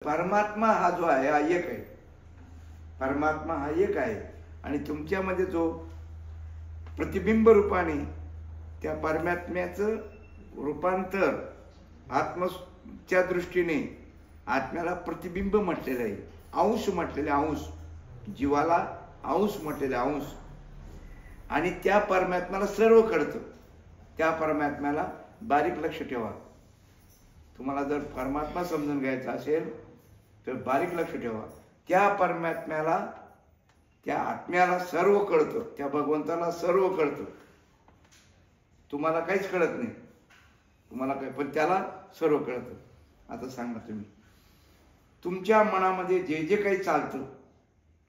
परमात्मा हा जो आहे हा एक आहे. परमात्मा हा एक आहे आणि तुमच्यामध्ये जो प्रतिबिंब रूपाने त्या परमात्म्याचं रूपांतर आत्मच्या दृष्टीने आत्म्याला प्रतिबिंब म्हटलेलं आहे, अंश म्हटलेले, अंश जीवाला अंश म्हटलेले, अंश. आणि त्या परमात्म्याला सर्व कळतं. त्या परमात्म्याला बारीक लक्ष ठेवा. तुम्हाला जर परमात्मा समजून घ्यायचा असेल तर बारीक लक्ष ठेवा. त्या परमात्म्याला, त्या आत्म्याला सर्व कळतं, त्या भगवंताला सर्व कळतं. तुम्हाला काहीच कळत नाही, तुम्हाला काय, पण त्याला सर्व कळतं. आता सांगा तुम्ही, तुमच्या मनामध्ये जे जे काही चालतं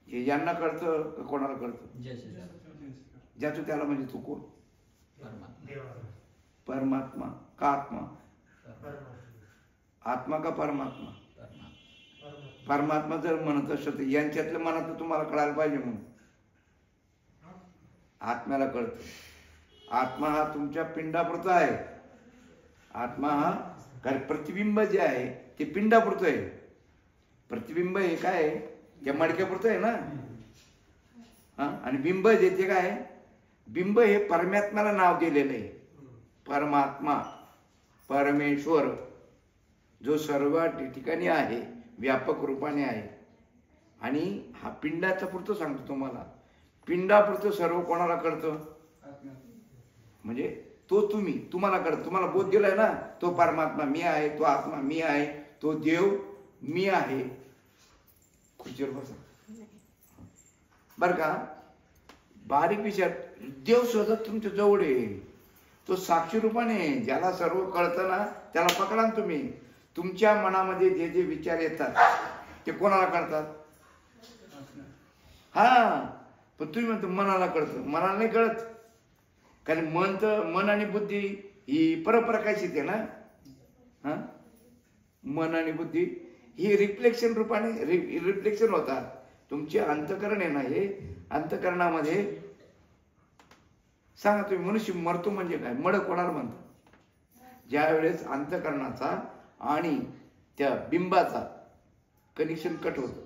हे यांना कळतं का कोणाला कळतं? ज्याचं त्याला, म्हणजे तू कोण? परमात्मा का आत्मा? आत्मा का परमात्मा? परमात्मा जर म्हणत असत तर यांच्यातल्या मनात तुम्हाला कळायला पाहिजे. म्हणून आत्म्याला कळतं. आत्मा हा तुमच्या पिंडापुरता आहे. आत्मा हा काय, प्रतिबिंब जे आहे ते पिंडापुरतं आहे. प्रतिबिंब हे काय आहे, त्या मडक्यापुरतं आहे ना. आणि बिंब जे ते काय आहे, बिंब हे परमात्म्याला नाव दिलेलं आहे. परमात्मा, परमेश्वर, जो सर्व ठिकाणी आहे, व्यापक रूपाने आहे. आणि हा पिंडाचा पुरतं सांगतो तुम्हाला, पिंडापुरतं सर्व कोणाला कळतं? म्हणजे तो तुम्ही, तुम्हाला कळतं. तुम्हाला बोध दिलाय ना, तो परमात्मा मी आहे, तो आत्मा मी आहे, तो देव मी आहे. खुर्चीवर बसा बर का. बारीक विचार, देव शोधत तुमच्या जवळ आहे. तो साक्षी रूपाने, ज्याला सर्व कळतं ना त्याला पकडा ना तुम्ही. तुमच्या मनामध्ये जे जे विचार येतात ते कोणाला कळतात? हा, पण तुम्ही म्हणतो मनाला कळतं. मनाला नाही कळत, कारण मन तर, मन आणि बुद्धी ही परप्रकाशित आहे ना. हा, मन आणि बुद्धी ही रिफ्लेक्शन रूपाने रिफ्लेक्शन होतात. तुमचे अंतकरण आहे ना, हे अंतकरणामध्ये सांगा तुम्ही, मनुष्य मरतो म्हणजे काय? मडक होणार म्हणतात. ज्या वेळेस अंतकरणाचा आणि त्या बिंबाचा कनेक्शन कट होतं,